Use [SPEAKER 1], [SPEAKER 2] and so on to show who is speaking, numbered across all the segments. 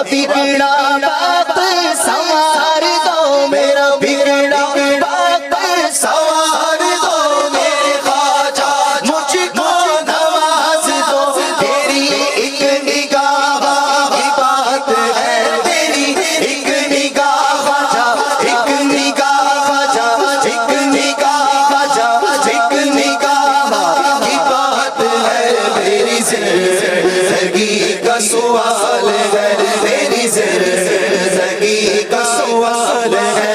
[SPEAKER 1] بگڑا باپ سنوار دو، میرا بگڑا باپ سنوار دو، میرے خواجہ مجھ کو نواز دو، تیری ایک نگاہ کی بات ہے، تیری ایک نگاہ خواجہ، ایک نگاہ خواجہ، ایک نگاہ خواجہ، ایک نگاہ کی بات ہے، میری زندگی کا سوال ہے، میری زندگی کا سوال ہے۔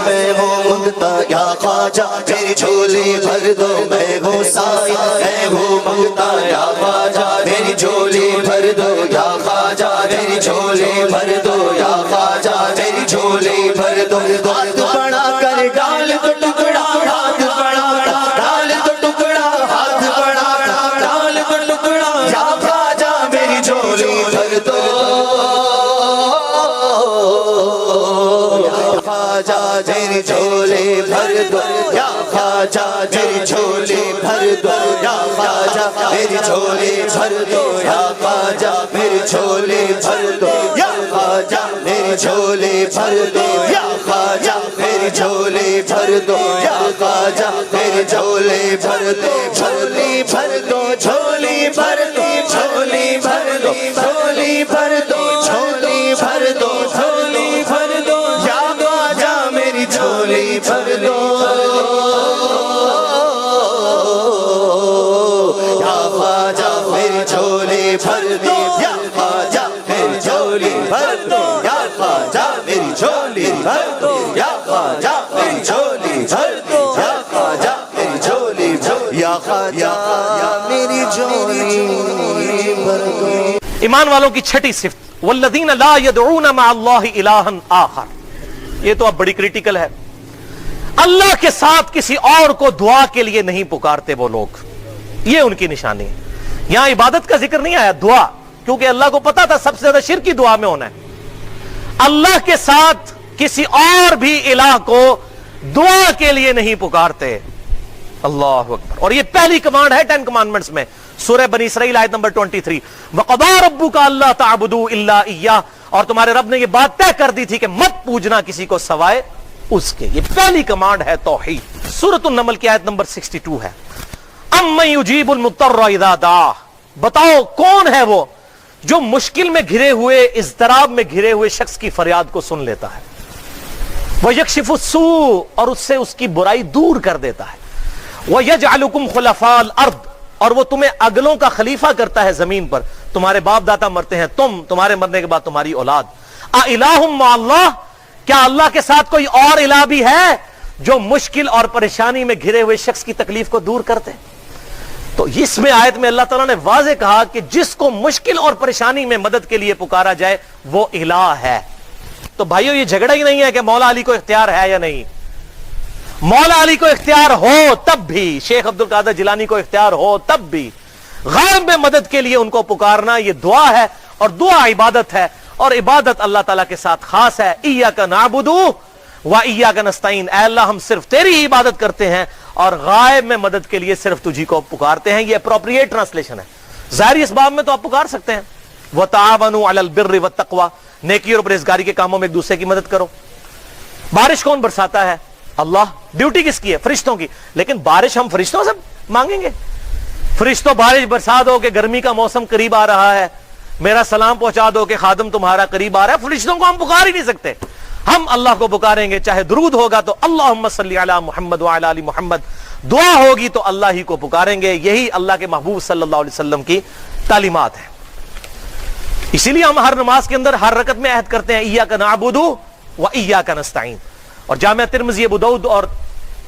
[SPEAKER 1] میں ہوں منگتا یا خواجہ میری جھولی بھر دو، میں ہوں سائی میں ہوں منگتا یا خواجہ میری جھولی بھر دو، یا خواجہ میری جھولی بھر دو، یا خواجہ میری جھولی بھر دو۔ ہاتھ بڑا کر ڈال تو ٹکڑا، ہاتھ بڑا ڈال تو ٹکڑا، ہاتھ بڑا ڈال تو ٹکڑا، یا خواجہ میری جھولی بھر دو، خواجہ میری جھولی بھر دو، یا خواجہ میری جھولی بھر دو، یا خواجہ میری جھولی بھر دو، یا خواجہ میری جھولی بھر دو، یا خواجہ میری جھولی بھر دو، یا خواجہ میری جھولی بھر دو، یا خواجہ میری جھولی بھر دو، جھولی بھر دو، جھولی بھر دو، جھولی بھر دو، جھولی بھر دو، جھولی بھر دو، جھولی بھر دو، یا خواجہ میری جھولی بھر دو، یا خواجہ میری جھولی بھر دو، یا خواجہ میری جھولی بھر دو، یا خواجہ میری جھولی بھر دو، یا خواجہ میری جھولی بھر دو، یا خواجہ میری جھولی بھر دو، یا خواجہ میری جھولی بھر دو۔
[SPEAKER 2] ایمان والوں کی چھٹی صفت والذین لا يدعون مع اللہ الہا آخر، یہ تو اب بڑی کریٹیکل ہے۔ اللہ کے ساتھ کسی اور کو دعا کے لیے نہیں پکارتے وہ لوگ، یہ ان کی نشانی ہے۔ یہاں عبادت کا ذکر نہیں آیا، دعا، کیونکہ اللہ کو پتا تھا سب سے زیادہ شرک کی دعا میں ہونا ہے۔ اللہ کے ساتھ کسی اور بھی الہ کو دعا کے لیے نہیں پکارتے، اللہ اکبر۔ اور یہ پہلی کمانڈ ہے 10 کمانڈمنٹس میں، سورہ بنی اسرائیل آیت نمبر 23، وَقَضَىٰ رَبُّكَ أَلَّا تَعْبُدُوا إِلَّا إِيَّاهُ، اور تمہارے رب نے یہ بات طے کر دی تھی کہ مت پوجنا کسی کو سوائے اس کے۔ یہ پہلی کمانڈ ہے توحید۔ سورۃ النمل کی آیت نمبر 62 ہے، أَمَّن يُجِيبُ الْمُضْطَرَّ إِذَا دَعَاهُ، بتاؤ کون ہے وہ جو مشکل میں گھرے ہوئے، اضطراب میں گھرے ہوئے شخص کی فریاد کو سن لیتا ہے، وَيَكْشِفُ السُّوءَ، اور اس سے اس کی برائی دور کر دیتا ہے، وَيَجْعَلُكُمْ خُلَفَاءَ الْأَرْضِ، اور وہ تمہیں اگلوں کا خلیفہ کرتا ہے زمین پر، تمہارے باپ دادا مرتے ہیں، تمہارے مرنے کے بعد تمہاری اولاد۔ اِلَٰهٌ مَّعَ اللَّهِ، کیا اللہ کے ساتھ کوئی اور الہ بھی ہے جو مشکل اور پریشانی میں گھرے ہوئے شخص کی تکلیف کو دور کرتے؟ تو اس میں آیت میں اللہ تعالیٰ نے واضح کہا کہ جس کو مشکل اور پریشانی میں مدد کے لیے پکارا جائے وہ الہ ہے۔ تو بھائیو یہ جھگڑا ہی نہیں ہے کہ مولا علی کو اختیار ہے یا نہیں، مولا علی کو اختیار ہو تب بھی، شیخ عبد القادر جیلانی کو اختیار ہو تب بھی غائب میں مدد کے لیے ان کو پکارنا یہ دعا ہے، اور دعا عبادت ہے، اور عبادت اللہ تعالیٰ کے ساتھ خاص ہے۔ ایاک نعبد و ایاک نستعین، اے اللہ ہم صرف تیری ہی عبادت کرتے ہیں اور غائب میں مدد کے لیے صرف تجھی کو پکارتے ہیں۔ یہ اپروپریٹ ٹرانسلیشن ہے، ظاہری اسباب میں تو آپ پکار سکتے ہیں، وتعاونوا علی البر والتقوی، نیکی اور پرہیزگاری کے کاموں میں ایک دوسرے کی مدد کرو۔ بارش کون برساتا ہے؟ اللہ۔ ڈیوٹی کس کی ہے؟ فرشتوں کی۔ لیکن بارش ہم فرشتوں سے مانگیں گے؟ فرشتوں بارش برسا دو کہ گرمی کا موسم قریب آ رہا ہے، میرا سلام پہنچا دو کہ خادم تمہارا قریب آ رہا ہے۔ فرشتوں کو ہم پکار ہی نہیں سکتے، ہم اللہ کو پکاریں گے، چاہے درود ہوگا تو اللہم صلی علی محمد وعلی آل محمد، دعا ہوگی تو اللہ ہی کو پکاریں گے۔ یہی اللہ کے محبوب صلی اللہ علیہ وسلم کی تعلیمات ہیں۔ اسی لیے ہم ہر نماز کے اندر ہر رکعت میں عہد کرتے ہیں ایاک نعبد و ایاک نستعین۔ اور جامعہ ترمذی، ابو داؤد اور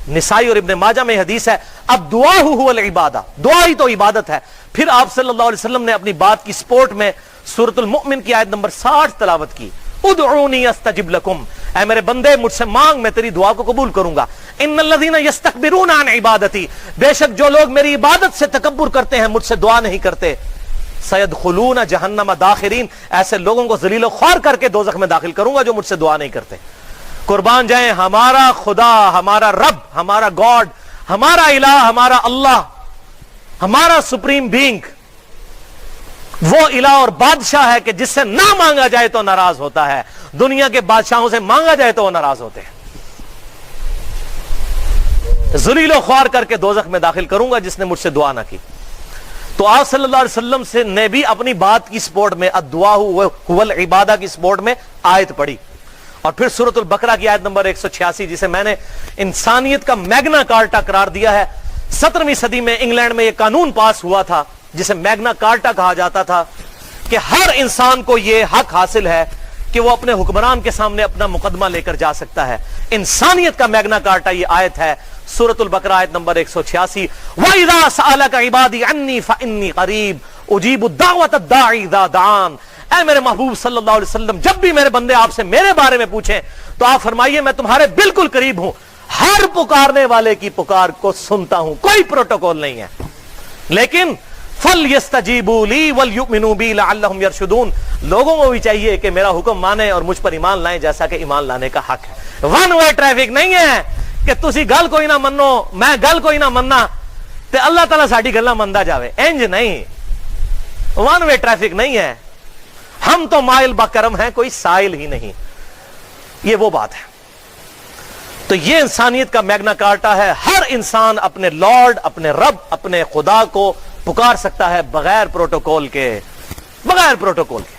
[SPEAKER 2] نسائی اور ابن ماجہ میں حدیث ہے اب دعا هو العبادہ، دعا ہی تو عبادت ہے۔ پھر آپ صلی اللہ علیہ وسلم نے اپنی بات کی سپورٹ میں سورۃ المؤمن کی آیت نمبر 60 تلاوت کی، ادعونی استجب لکم، اے میرے بندے مجھ سے مانگ میں تیری دعا کو قبول کروں گا۔ ان الذین یستکبرون عن عبادتی، بے شک جو لوگ میری عبادت سے تکبر کرتے ہیں، مجھ سے دعا نہیں کرتے، سیدخلون جہنم داخرین، ایسے لوگوں کو ذلیل و خوار کر کے دوزخ میں داخل کروں گا جو مجھ سے دعا نہیں کرتے۔ قربان جائیں ہمارا خدا، ہمارا رب، ہمارا گاڈ، ہمارا الہ، ہمارا اللہ، ہمارا سپریم بینگ وہ الہ اور بادشاہ ہے کہ جس سے نہ مانگا جائے تو ناراض ہوتا ہے، دنیا کے بادشاہوں سے مانگا جائے تو وہ ناراض ہوتے ہیں۔ ذلیل و خوار کر کے دوزخ میں داخل کروں گا جس نے مجھ سے دعا نہ کی۔ تو آپ صلی اللہ علیہ وسلم سے نے بھی اپنی بات کی سپورٹ میں الدعاء هو العبادہ کی سپورٹ میں آیت پڑھی، اور پھر سورۃ البقرہ کی آیت نمبر 186 جسے میں نے انسانیت کا میگنا کارٹا قرار دیا ہے۔ 17ویں صدی میں انگلینڈ میں یہ قانون پاس ہوا تھا جسے میگنا کارٹا کہا جاتا تھا کہ ہر انسان کو یہ حق حاصل ہے کہ وہ اپنے حکمران کے سامنے اپنا مقدمہ لے کر جا سکتا ہے۔ انسانیت کا میگنا کارٹا یہ آیت ہے، سورۃ البقرہ آیت نمبر 186، وَإِذَا سَأَلَكَ عِبَادِي عَنِّي فَإِنِّي قَرِيبٌ أُجِيبُ دَعْوَةَ الدَّاعِ إِذَا دَعَانِ۔ اے میرے محبوب صلی اللہ علیہ وسلم، جب بھی میرے بندے آپ سے میرے بارے میں پوچھیں تو آپ فرمائیے میں تمہارے بالکل قریب ہوں، ہر پکارنے والے کی پکار کو سنتا ہوں، کوئی پروٹوکول نہیں ہے۔ لیکن فَلْيَسْتَجِيبُوا لِي وَلْيُؤْمِنُوا بِي لَعَلَّهُمْ يَرْشُدُونَ، لوگوں کو بھی چاہیے کہ میرا حکم مانے اور مجھ پر ایمان لائیں جیسا کہ ایمان لانے کا حق ہے۔ ون وے ٹریفک نہیں ہے کہ تسی گل کوئی نہ منو میں گل کوئی نہ مننا تے اللہ تعالیٰ ساڈی گلاں مندا جاوے، انج نہیں، ون وے ٹریفک نہیں ہے۔ ہم تو مائل بکرم ہیں، کوئی سائل ہی نہیں، یہ وہ بات ہے۔ تو یہ انسانیت کا میگنا کارٹا ہے، ہر انسان اپنے لارڈ، اپنے رب، اپنے خدا کو پکار سکتا ہے بغیر پروٹوکول کے، بغیر پروٹوکول کے۔